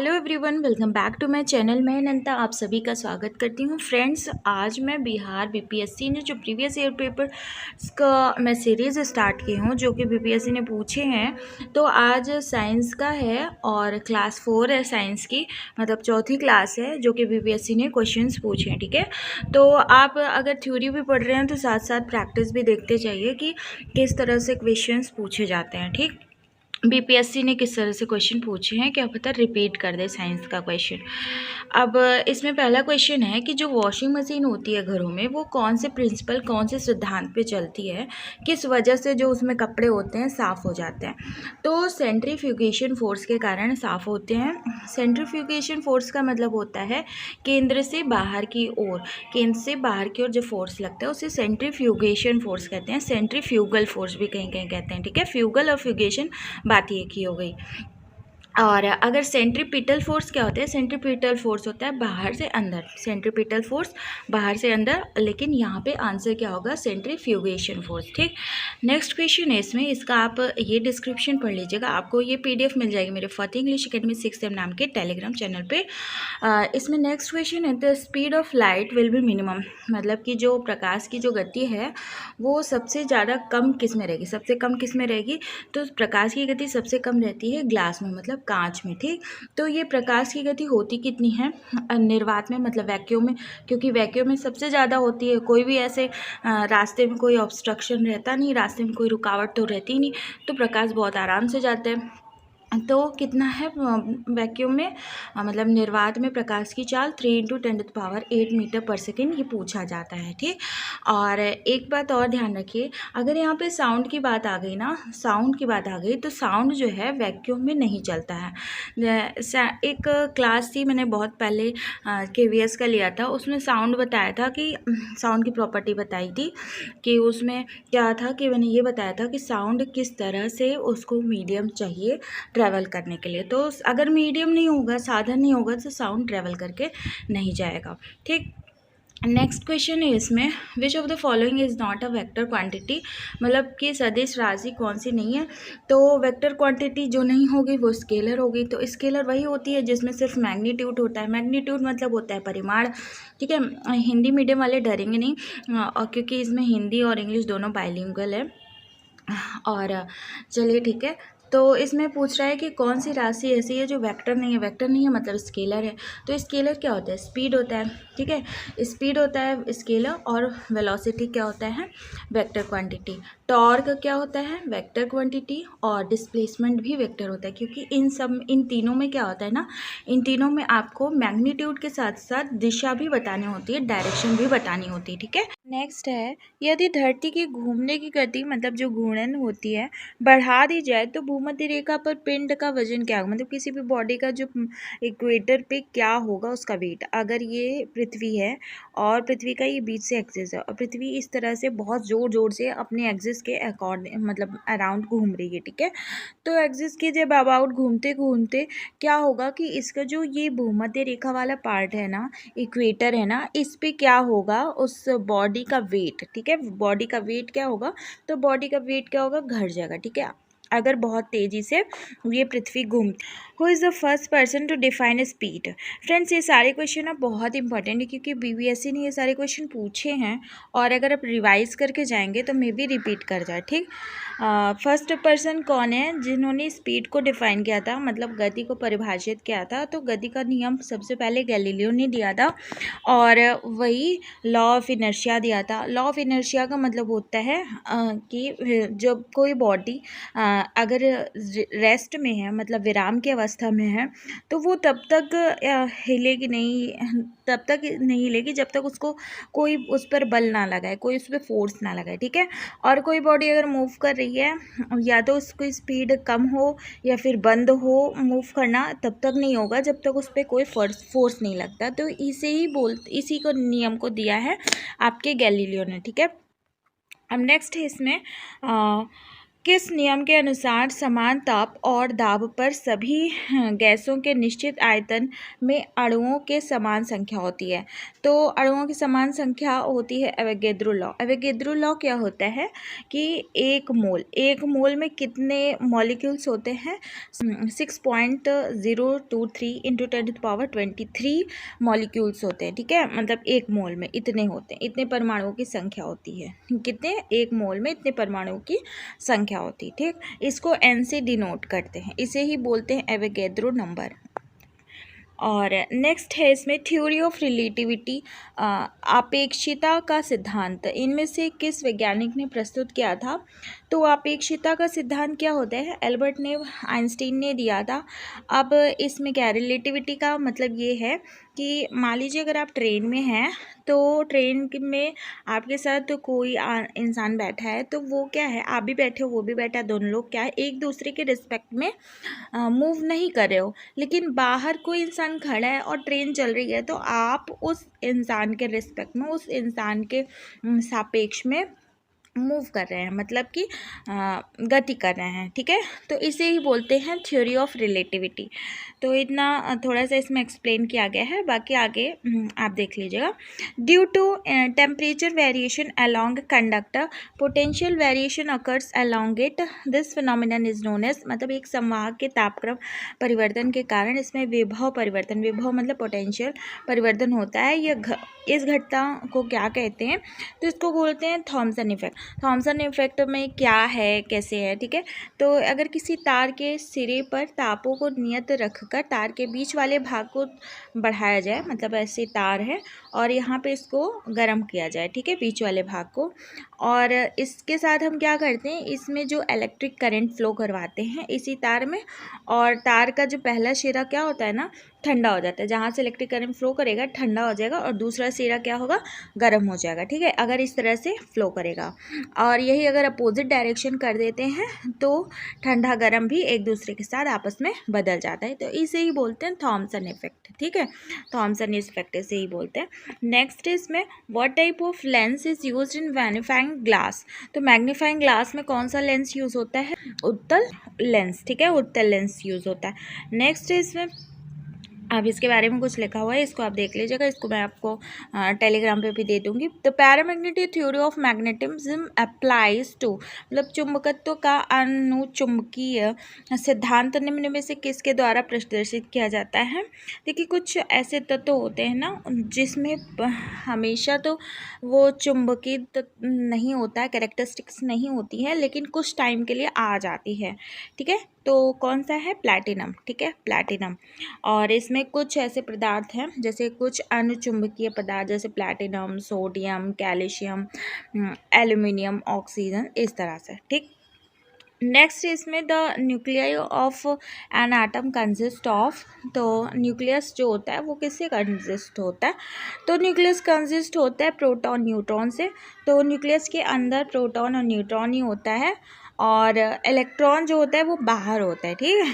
Hello everyone, welcome back to my channel. मैं अनंता आप सभी का स्वागत करती हूँ। फ्रेंड्स, आज मैं बिहार बीपीएससी ने जो प्रीवियस ईयर पेपर्स का मैं सीरीज़ स्टार्ट की हूँ जो कि बीपीएससी ने पूछे हैं। तो आज साइंस का है और क्लास 4 है साइंस की, मतलब चौथी क्लास है जो कि बीपीएससी ने क्वेश्चंस पूछे हैं। ठीक है, तो आप अगर थ्योरी भी पढ़ रहे हैं तो साथ साथ प्रैक्टिस भी देखते जाइए कि किस तरह से क्वेश्चंस पूछे जाते हैं। ठीक, बीपीएससी ने किस तरह से क्वेश्चन पूछे हैं, क्या पता रिपीट कर दे साइंस का क्वेश्चन। अब इसमें पहला क्वेश्चन है कि जो वॉशिंग मशीन होती है घरों में, वो कौन से प्रिंसिपल, कौन से सिद्धांत पे चलती है, किस वजह से जो उसमें कपड़े होते हैं साफ़ हो जाते हैं। तो सेंट्रीफ्यूगेशन फोर्स के कारण साफ़ होते हैं। सेंट्रीफ्यूगेशन फोर्स का मतलब होता है केंद्र से बाहर की ओर, केंद्र से बाहर की ओर जो फोर्स लगता है उसे सेंट्रीफ्यूगेशन फोर्स कहते हैं। सेंट्रीफ्यूगल फोर्स भी कहीं कहीं कहते हैं। ठीक है, फ्यूगल और फ्यूगेशन बात एक ही हो गई। और अगर सेंट्रीपिटल फोर्स क्या होता है, सेंट्रीपिटल फोर्स होता है बाहर से अंदर, सेंट्रीपिटल फोर्स बाहर से अंदर, लेकिन यहाँ पे आंसर क्या होगा, सेंट्रीफ्यूगेशन फोर्स। ठीक, नेक्स्ट क्वेश्चन है इसमें, इसका आप ये डिस्क्रिप्शन पढ़ लीजिएगा, आपको ये पीडीएफ मिल जाएगी मेरे फतेह इंग्लिश अकेडमी 6 सेम नाम के टेलीग्राम चैनल पे। इसमें नेक्स्ट क्वेश्चन है, the speed of light will be minimum, मतलब कि जो प्रकाश की जो गति है वो सबसे ज़्यादा कम किस में रहेगी, सबसे कम किस में रहेगी, तो प्रकाश की गति सबसे कम रहती है ग्लास में, मतलब कांच में। ठीक, तो ये प्रकाश की गति होती कितनी है निर्वात में, मतलब वैक्यूम में, क्योंकि वैक्यूम में सबसे ज़्यादा होती है। कोई भी ऐसे रास्ते में कोई ऑब्स्ट्रक्शन रहता नहीं, रास्ते में कोई रुकावट तो रहती नहीं, तो प्रकाश बहुत आराम से जाता है। तो कितना है वैक्यूम में, मतलब निर्वात में प्रकाश की चाल 3 × 10⁸ मीटर पर सेकेंड, ये पूछा जाता है। ठीक, और एक बात और ध्यान रखिए, अगर यहाँ पे साउंड की बात आ गई ना, साउंड की बात आ गई, तो साउंड जो है वैक्यूम में नहीं चलता है। एक क्लास थी, मैंने बहुत पहले केवीएस का लिया था, उसमें साउंड बताया था कि साउंड की प्रॉपर्टी बताई थी कि उसमें क्या था कि मैंने ये बताया था कि साउंड किस तरह से उसको मीडियम चाहिए ट्रैवल करने के लिए। तो अगर मीडियम नहीं होगा, साधन नहीं होगा, तो साउंड ट्रैवल करके नहीं जाएगा। ठीक, नेक्स्ट क्वेश्चन है इसमें, which of the following is not a vector quantity, मतलब कि सदिश राशि कौन सी नहीं है। तो वेक्टर क्वांटिटी जो नहीं होगी वो स्केलर होगी। तो स्केलर वही होती है जिसमें सिर्फ मैग्नीट्यूड होता है। मैग्नीट्यूड मतलब होता है परिमाण। ठीक है, हिंदी मीडियम वाले डरेंगे नहीं, और क्योंकि इसमें हिंदी और इंग्लिश दोनों बाइलिंगुअल है। और चलिए ठीक है, तो इसमें पूछ रहा है कि कौन सी राशि ऐसी है जो वेक्टर नहीं है। वेक्टर नहीं है मतलब स्केलर है। तो स्केलर क्या होता है, स्पीड होता है। ठीक है, स्पीड होता है स्केलर, और वेलोसिटी क्या होता है, वेक्टर क्वांटिटी। टॉर्क क्या होता है, वेक्टर क्वांटिटी, और डिस्प्लेसमेंट भी वेक्टर होता है, क्योंकि इन तीनों में क्या होता है ना, इन तीनों में आपको मैग्नीट्यूड के साथ साथ दिशा भी बतानी होती है, डायरेक्शन भी बतानी होती है। ठीक है, नेक्स्ट है, यदि धरती की घूमने की गति, मतलब जो घूर्णन होती है, बढ़ा दी जाए तो भूमध्य रेखा पर पिंड का वजन क्या होगा, मतलब किसी भी बॉडी का जो इक्वेटर पे क्या होगा उसका वेट। अगर ये पृथ्वी है और पृथ्वी का ये बीच से एक्सिस है, और पृथ्वी इस तरह से बहुत ज़ोर ज़ोर से अपने एक्सिस के अकॉर्डिंग, मतलब अराउंड घूम रही है। ठीक है, तो एक्सिस के जब अबाउट घूमते घूमते क्या होगा कि इसका जो ये भूमध्य रेखा वाला पार्ट है ना, इक्वेटर है ना, इस पे क्या होगा, उस बॉडी का वेट। ठीक है, बॉडी का वेट क्या होगा, तो बॉडी का वेट क्या होगा, घट जाएगा। ठीक है, अगर बहुत तेज़ी से ये पृथ्वी घूम। Who is the first person to define speed. Friends, ये सारे क्वेश्चन ना बहुत इंपॉर्टेंट है, क्योंकि बीबीएससी ने ये सारे क्वेश्चन पूछे हैं, और अगर आप रिवाइज करके जाएंगे तो मे बी रिपीट कर जाए। ठीक, फर्स्ट पर्सन कौन है जिन्होंने स्पीड को डिफाइन किया था, मतलब गति को परिभाषित किया था। तो गति का नियम सबसे पहले गैलीलियो ने दिया था, और वही लॉ ऑफ इनर्शिया दिया था। लॉ ऑफ इनर्शिया का मतलब होता है कि जब कोई बॉडी अगर रेस्ट में है, मतलब विराम की अवस्था में है, तो वो तब तक हिलेगी नहीं, तब तक नहीं हिलेगी जब तक उसको कोई उस पर बल ना लगाए, कोई उस पर फोर्स ना लगाए। ठीक है, और कोई बॉडी अगर मूव कर रही है, या तो उसकी स्पीड कम हो या फिर बंद हो मूव करना, तब तक नहीं होगा जब तक उस पर कोई फोर्स नहीं लगता। तो इसी को नियम को दिया है आपके गैलीलियो ने। ठीक है, अब नेक्स्ट है इसमें किस नियम के अनुसार समान ताप और दाब पर सभी गैसों के निश्चित आयतन में अणुओं के समान संख्या होती है? तो अणुओं की समान संख्या होती है एवोगैड्रो लॉ। एवोगैड्रो लॉ क्या होता है कि एक मोल में कितने मॉलिक्यूल्स होते हैं? 6.023 इंटू 10⁻23 मॉलिक्यूल्स होते हैं। ठीक है, मतलब एक मोल में इतने होते हैं, इतने परमाणुओं की संख्या होती है। कितने? एक मोल में इतने परमाणुओं की संख्या होती है। ठीक, इसको एन से डिनोट करते हैं, इसे ही बोलते हैं एवोगैड्रो नंबर। और नेक्स्ट है इसमें थ्योरी ऑफ रिलेटिविटी, आपेक्षिकता का सिद्धांत इनमें से किस वैज्ञानिक ने प्रस्तुत किया था? तो आपेक्षिकता का सिद्धांत क्या होता है? एल्बर्ट ने, आइंस्टीन ने दिया था। अब इसमें क्या, रिलेटिविटी का मतलब ये है कि मान लीजिए अगर आप ट्रेन में हैं तो ट्रेन में आपके साथ कोई इंसान बैठा है, तो वो क्या है, आप भी बैठे हो वो भी बैठा है, दोनों लोग क्या है, एक दूसरे के रिस्पेक्ट में मूव नहीं कर रहे हो। लेकिन बाहर कोई इंसान खड़ा है और ट्रेन चल रही है, तो आप उस इंसान के रिस्पेक्ट में, उस इंसान के सापेक्ष में मूव कर रहे हैं, मतलब कि गति कर रहे हैं। ठीक है, तो इसे ही बोलते हैं थ्योरी ऑफ रिलेटिविटी। तो इतना थोड़ा सा इसमें एक्सप्लेन किया गया है, बाकी आगे आप देख लीजिएगा। Due to temperature variation along conductor, potential variation occurs along it, this phenomenon is known as, मतलब एक संवाहक के तापक्रम परिवर्तन के कारण इसमें विभव परिवर्तन, विभव मतलब पोटेंशियल परिवर्तन होता है। इस घटना को क्या कहते हैं? तो इसको बोलते हैं थॉमसन इफेक्ट। थॉमसन इफेक्ट में क्या है, कैसे है? ठीक है, तो अगर किसी तार के सिरे पर तापों को नियत रखकर तार के बीच वाले भाग को बढ़ाया जाए, मतलब ऐसे तार है और यहाँ पे इसको गर्म किया जाए, ठीक है, बीच वाले भाग को, और इसके साथ हम क्या करते हैं, इसमें जो इलेक्ट्रिक करंट फ्लो करवाते हैं इसी तार में, और तार का जो पहला सिरा क्या होता है ना, ठंडा हो जाता है, जहाँ से इलेक्ट्रिक करंट फ्लो करेगा ठंडा हो जाएगा और दूसरा सिरा क्या होगा, गर्म हो जाएगा। ठीक है, अगर इस तरह से फ्लो करेगा, और यही अगर अपोजिट डायरेक्शन कर देते हैं तो ठंडा गर्म भी एक दूसरे के साथ आपस में बदल जाता है। तो इसे ही बोलते हैं थॉमसन इफेक्ट। ठीक है, थॉमसन इफेक्ट इसे ही बोलते हैं। नेक्स्ट इसमें what type of lens is used in magnifying glass. तो मैग्नीफाइंग ग्लास में कौन सा लेंस यूज होता है? उत्तल लेंस। ठीक है, उत्तल लेंस यूज होता है। नेक्स्ट इसमें अब इसके बारे में कुछ लिखा हुआ है, इसको आप देख लीजिएगा, इसको मैं आपको टेलीग्राम पे भी दे दूंगी। तो paramagnetic theory of magnetism applies to, मतलब चुंबकत्व का अनुचुंबकीय सिद्धांत निम्न में से किसके द्वारा प्रदर्शित किया जाता है? देखिए, कुछ ऐसे तत्व होते हैं ना जिसमें हमेशा तो वो चुंबकीय नहीं होता है, कैरेक्टरिस्टिक्स नहीं होती है, लेकिन कुछ टाइम के लिए आ जाती है। ठीक है, तो कौन सा है? प्लैटिनम। ठीक है, प्लैटिनम। और इसमें कुछ ऐसे पदार्थ हैं, जैसे कुछ अनुचुंबकीय पदार्थ जैसे platinum, sodium, calcium, aluminium, oxygen, इस तरह से। ठीक, नेक्स्ट इसमें the nuclei of an atom consist of, तो न्यूक्लियस जो होता है वो किससे कंसिस्ट होता है? तो न्यूक्लियस कंसिस्ट होता है प्रोटॉन न्यूट्रॉन से। तो न्यूक्लियस के अंदर प्रोटॉन और न्यूट्रॉन ही होता है, और इलेक्ट्रॉन जो होता है वो बाहर होता है। ठीक है,